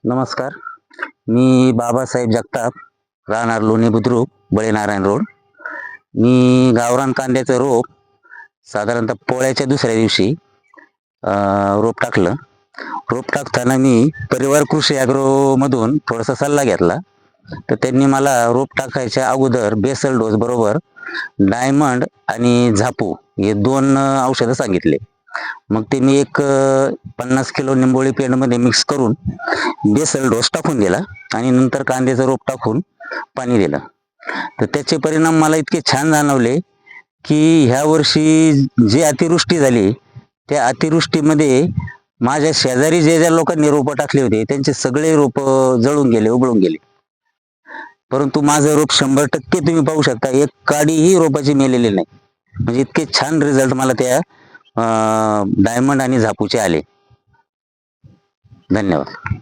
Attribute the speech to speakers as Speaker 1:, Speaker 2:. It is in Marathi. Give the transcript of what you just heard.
Speaker 1: नमस्कार. मी बाबासाहेब जगताप, राहणार लोणी बुद्रुक, बळीनारायण रोड. मी गावरान कांद्याचं रोप साधारणतः पोळ्याच्या दुसऱ्या दिवशी रोप टाकलं. रोप टाकताना मी परिवार कृषी ॲग्रोमधून थोडासा सल्ला घेतला. तर त्यांनी मला रोप टाकायच्या अगोदर बेसल डोस बरोबर डायमंड आणि झापू हे 2 औषधं सांगितले. मग ते मी एक 50 किलो निंबोळी पेंडमध्ये मिक्स करून बेसल डोस टाकून दिला आणि नंतर कांद्याचं रोप टाकून पाणी दिलं. तर त्याचे परिणाम मला इतके छान जाणवले की ह्या वर्षी जी अतिवृष्टी झाली त्या अतिवृष्टीमध्ये माझ्या शेजारी ज्या लोकांनी रोपं टाकले होते त्यांचे सगळे रोप जळून गेले, उबळून गेले. परंतु माझं रोप 100% तुम्ही पाहू शकता, एक काडीही रोपाची मेलेली नाही. म्हणजे इतके छान रिझल्ट मला त्या डायमंड आणि झापूचे आले. धन्यवाद.